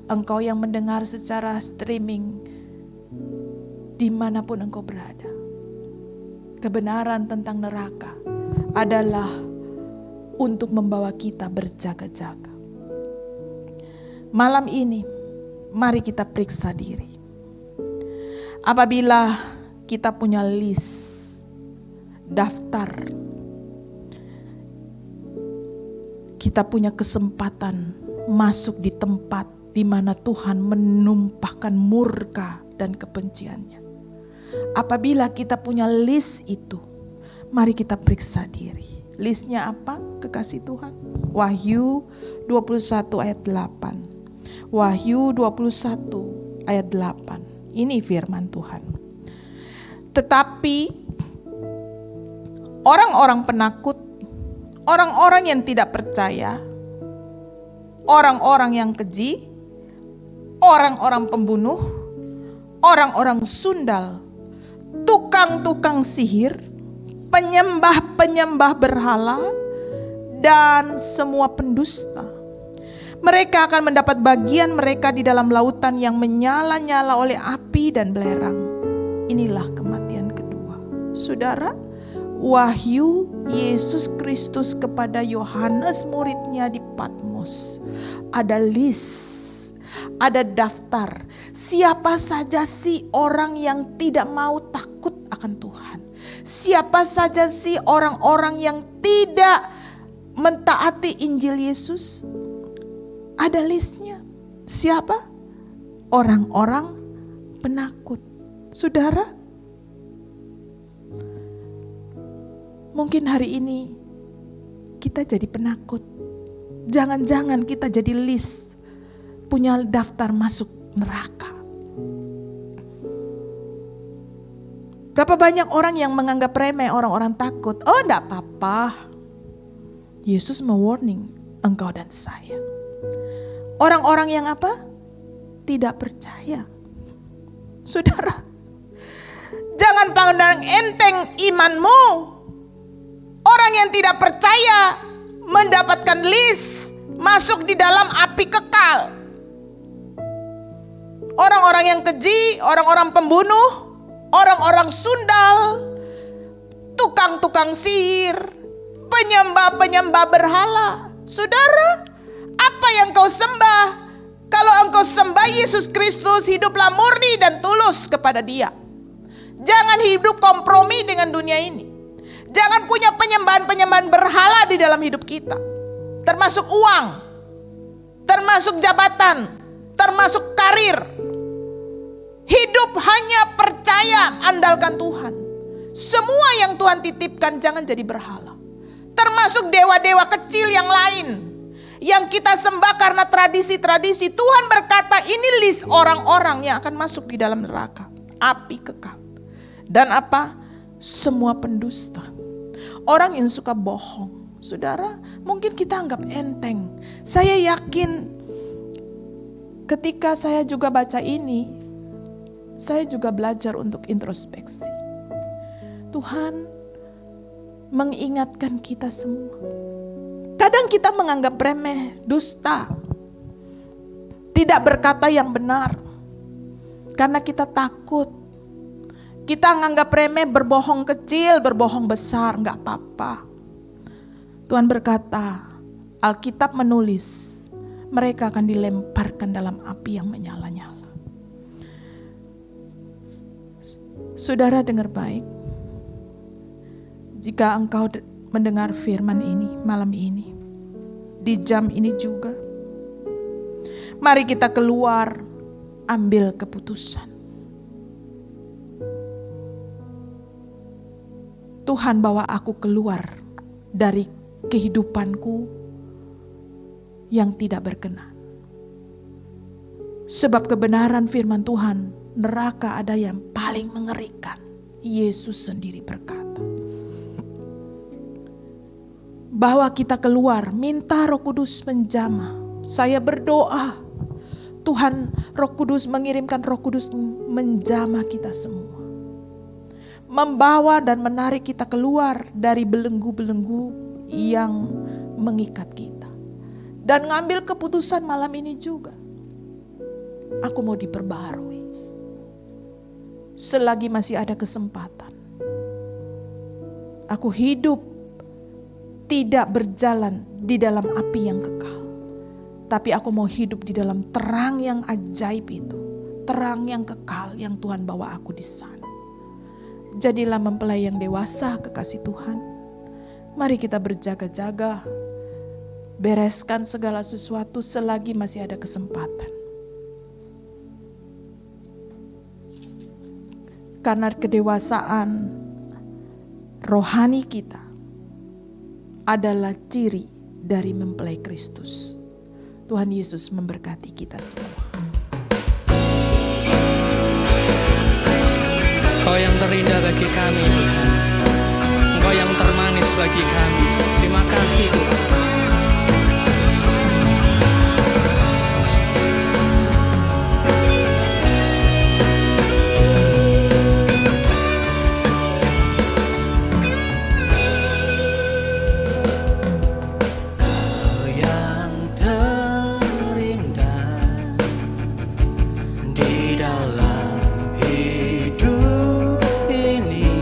Engkau yang mendengar secara streaming, dimanapun engkau berada. Kebenaran tentang neraka adalah untuk membawa kita berjaga-jaga. Malam ini, mari kita periksa diri. Apabila kita punya list, daftar, kita punya kesempatan masuk di tempat di mana Tuhan menumpahkan murka dan kebenciannya. Apabila kita punya list itu, mari kita periksa diri. Listnya apa, kekasih Tuhan? Wahyu 21 ayat 8. Wahyu 21 ayat 8. Ini firman Tuhan. Tetapi orang-orang penakut, orang-orang yang tidak percaya, orang-orang yang keji, orang-orang pembunuh, orang-orang sundal, tukang-tukang sihir, penyembah-penyembah berhala, dan semua pendusta. Mereka akan mendapat bagian mereka di dalam lautan yang menyala-nyala oleh api dan belerang. Inilah kematian kedua. Saudara, wahyu Yesus Kristus kepada Yohanes muridnya di Patmos. Ada list, ada daftar. Siapa saja sih orang yang tidak mau takut akan Tuhan? Siapa saja sih orang-orang yang tidak mentaati Injil Yesus? Ada listnya. Siapa? Orang-orang penakut. Saudara, mungkin hari ini kita jadi penakut. Jangan-jangan kita jadi list, punya daftar masuk neraka. Berapa banyak orang yang menganggap remeh orang-orang takut. Oh, enggak apa-apa. Yesus mewarning engkau dan saya. Orang-orang yang apa? Tidak percaya. Saudara, jangan pandang enteng imanmu. Orang yang tidak percaya mendapatkan list masuk di dalam api kekal. Orang-orang yang keji, orang-orang pembunuh, orang-orang sundal, tukang-tukang sihir, penyembah-penyembah berhala. Saudara, apa yang kau sembah? Kalau engkau sembah Yesus Kristus, hiduplah murni dan tulus kepada Dia. Jangan hidup kompromi dengan dunia ini. Jangan punya penyembahan-penyembahan berhala di dalam hidup kita. Termasuk uang, termasuk jabatan, termasuk karir. Hidup hanya percaya, andalkan Tuhan. Semua yang Tuhan titipkan jangan jadi berhala. Termasuk dewa-dewa kecil yang lain yang kita sembah karena tradisi-tradisi. Tuhan berkata ini list orang-orang yang akan masuk di dalam neraka, api kekal. Dan apa? Semua pendusta. Orang yang suka bohong. Saudara, mungkin kita anggap enteng. Saya yakin ketika saya juga baca ini, saya juga belajar untuk introspeksi. Tuhan mengingatkan kita semua. Kadang kita menganggap remeh, dusta, tidak berkata yang benar, karena kita takut. Kita menganggap remeh berbohong kecil, berbohong besar, gak apa-apa. Tuhan berkata, Alkitab menulis, mereka akan dilemparkan dalam api yang menyala-nyala. Saudara dengar baik, jika engkau mendengar firman ini malam ini, di jam ini juga, mari kita keluar, ambil keputusan. Tuhan bawa aku keluar dari kehidupanku yang tidak berkenan. Sebab kebenaran firman Tuhan, neraka ada yang paling mengerikan. Yesus sendiri berkata, bahwa kita keluar, minta Roh Kudus menjamah. Saya berdoa, Tuhan Roh Kudus mengirimkan Roh Kudus menjamah kita semua. Membawa dan menarik kita keluar dari belenggu-belenggu yang mengikat kita. Dan ngambil keputusan malam ini juga. Aku mau diperbaharui. Selagi masih ada kesempatan. Aku hidup tidak berjalan di dalam api yang kekal. Tapi aku mau hidup di dalam terang yang ajaib itu. Terang yang kekal yang Tuhan bawa aku di sana. Jadilah mempelai yang dewasa, kekasih Tuhan. Mari kita berjaga-jaga. Bereskan segala sesuatu selagi masih ada kesempatan. Karena kedewasaan rohani kita adalah ciri dari mempelai Kristus. Tuhan Yesus memberkati kita semua. Engkau yang terindah bagi kami, Tuhan. Engkau yang termanis bagi kami. Terima kasih, Tuhan. dalam hidup ini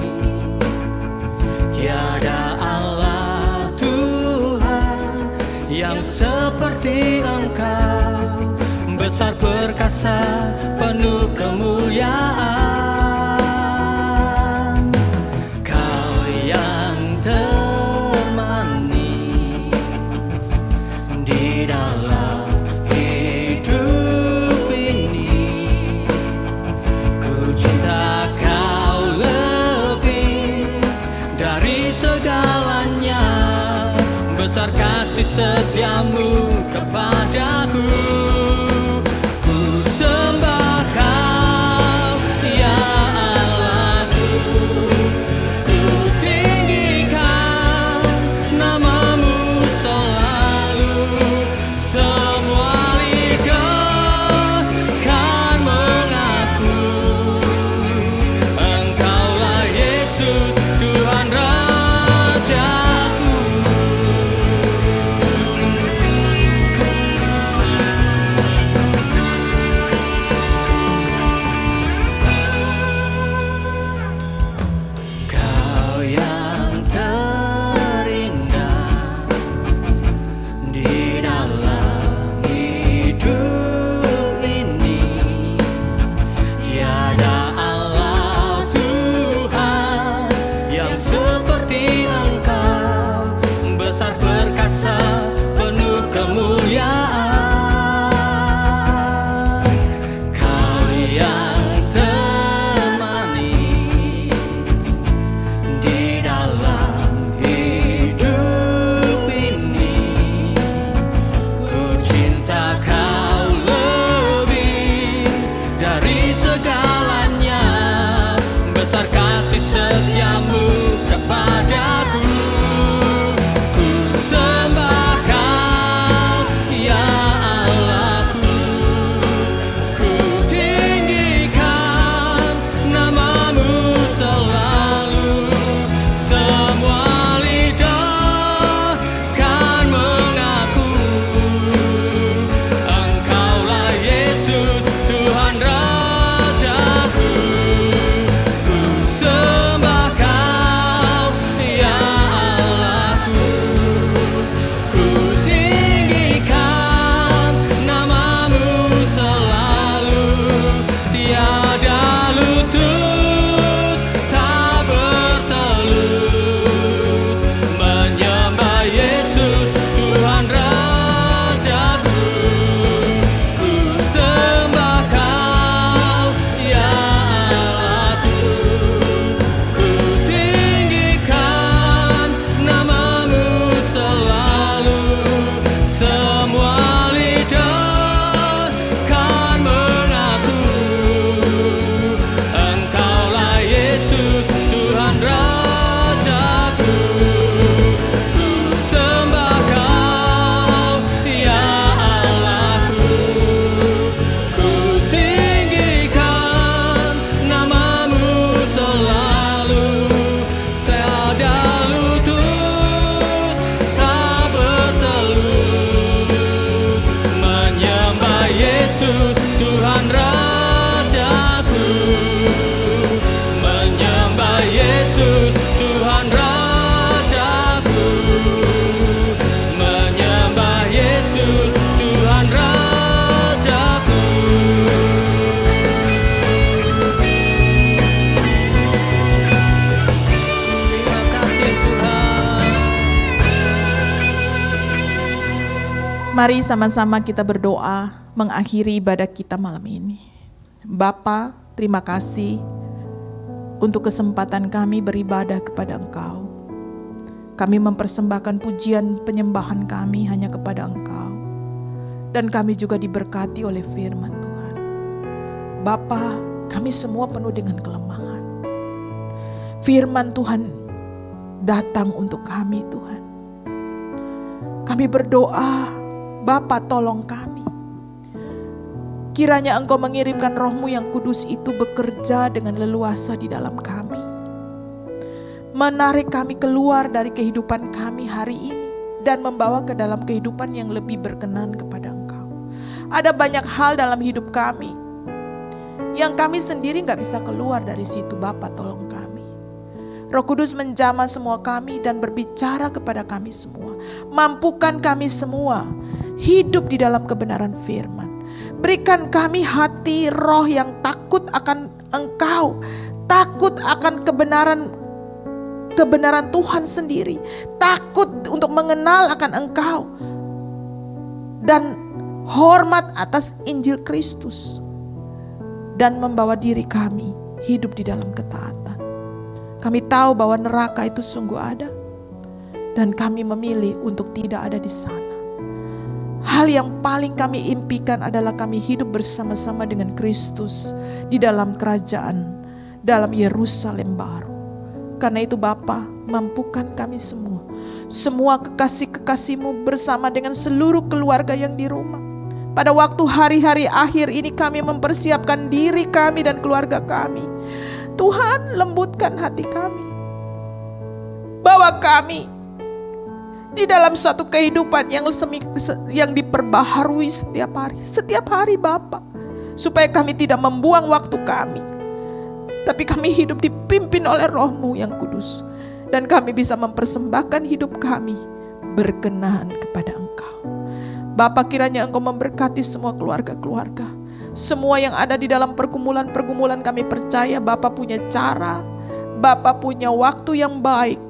tiada Allah Tuhan yang seperti Engkau, besar perkasa penuh kemuliaan. Kau yang termanis di dalam hidup ini, ku cinta Kau lebih dari segalanya, besar kasih setiamu kepadaku. Ku sembah Kau, ya Allahku, ku tinggikan namamu selalu. Semua lidah kan mengaku, Engkaulah Yesus Tuhan Rajaku. Kau yang terindah di dalam hidup ini, tiada Allah Tuhan yang seperti Engkau, besar perkasa penuh kemuliaan. Kau yang termanis di dalam hidup ini, ku cinta Kau lebih dari segalanya, besar kasih setiamu kepadaku. Ku sembah Kau, ya Allahku, ku tinggikan namamu selalu. Semua lidah kan mengaku, Engkaulah Yesus Tuhan Rajaku. Ku sembah Kau, ya Allahku, ku tinggikan namamu selalu. Tiada lutut tak bertelut menyembah Yesus Tuhan Rajaku. Ku sembah Kau, ya Allahku, ku tinggikan namamu selalu. Semua lidah kan mengaku, Engkaulah Yesus Tuhan Rajaku. Ku sembah Kau, ya Allahku, ku tinggikan namamu selalu. Tiada lutut tak bertelut menyembah Yesus Tuhan Rajaku, menyembah Yesus Tuhan Rajaku, menyembah Yesus Tuhan Rajaku. Terima kasih Tuhan. Mari sama-sama kita berdoa mengakhiri ibadah kita malam ini. Bapa, terima kasih untuk kesempatan kami beribadah kepada Engkau. Kami mempersembahkan pujian penyembahan kami hanya kepada Engkau. Dan kami juga diberkati oleh firman Tuhan. Bapa, kami semua penuh dengan kelemahan. Firman Tuhan datang untuk kami, Tuhan. Kami berdoa, Bapa, tolong kami. Kiranya Engkau mengirimkan Roh-Mu yang kudus itu bekerja dengan leluasa di dalam kami. Menarik kami keluar dari kehidupan kami hari ini dan membawa ke dalam kehidupan yang lebih berkenan kepada Engkau. Ada banyak hal dalam hidup kami yang kami sendiri gak bisa keluar dari situ. Bapa, tolong kami. Roh Kudus menjamah semua kami dan berbicara kepada kami semua. Mampukan kami semua hidup di dalam kebenaran firman. Berikan kami hati roh yang takut akan Engkau, takut akan kebenaran Tuhan sendiri, takut untuk mengenal akan Engkau, dan hormat atas Injil Kristus, dan membawa diri kami hidup di dalam ketaatan. Kami tahu bahwa neraka itu sungguh ada, dan kami memilih untuk tidak ada di sana. Hal yang paling kami impikan adalah kami hidup bersama-sama dengan Kristus di dalam kerajaan, dalam Yerusalem baru. Karena itu Bapa, mampukan kami semua, semua kekasih-kekasih-Mu bersama dengan seluruh keluarga yang di rumah. Pada waktu hari-hari akhir ini kami mempersiapkan diri kami dan keluarga kami. Tuhan, lembutkan hati kami. Bawa kami di dalam suatu kehidupan yang diperbaharui setiap hari. Setiap hari Bapa. Supaya kami tidak membuang waktu kami, tapi kami hidup dipimpin oleh Roh-Mu yang kudus. Dan kami bisa mempersembahkan hidup kami berkenan kepada Engkau. Bapa, kiranya Engkau memberkati semua keluarga-keluarga. Semua yang ada di dalam pergumulan-pergumulan, kami percaya Bapa punya cara, Bapa punya waktu yang baik,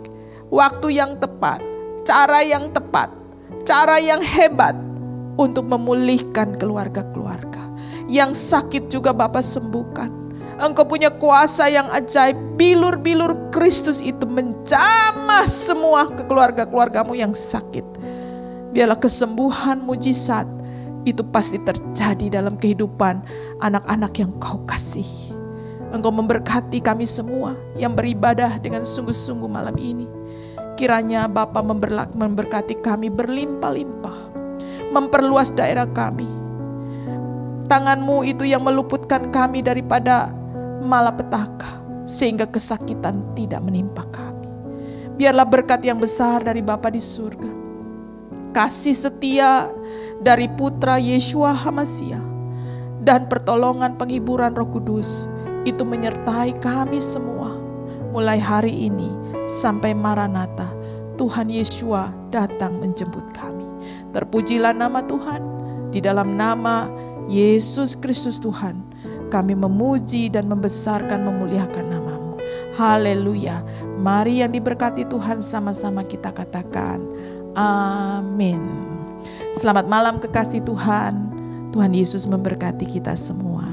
waktu yang tepat, cara yang tepat, cara yang hebat untuk memulihkan keluarga-keluarga. Yang sakit juga Bapa sembuhkan. Engkau punya kuasa yang ajaib. Bilur-bilur Kristus itu menjamah semua ke keluarga-keluargamu yang sakit. Biarlah kesembuhan mujizat itu pasti terjadi dalam kehidupan anak-anak yang Kau kasih. Engkau memberkati kami semua yang beribadah dengan sungguh-sungguh malam ini. Kiranya Bapa memberkati kami berlimpah-limpah. Memperluas daerah kami. Tangan-Mu itu yang meluputkan kami daripada malapetaka, sehingga kesakitan tidak menimpa kami. Biarlah berkat yang besar dari Bapa di surga, kasih setia dari Putra Yeshua HaMasiah, dan pertolongan penghiburan Roh Kudus itu menyertai kami semua mulai hari ini sampai Maranatha, Tuhan Yeshua datang menjemput kami. Terpujilah nama Tuhan. Di dalam nama Yesus Kristus Tuhan, kami memuji dan membesarkan, memuliakan nama-Mu. Haleluya. Mari yang diberkati Tuhan sama-sama kita katakan amin. Selamat malam kekasih Tuhan. Tuhan Yesus memberkati kita semua.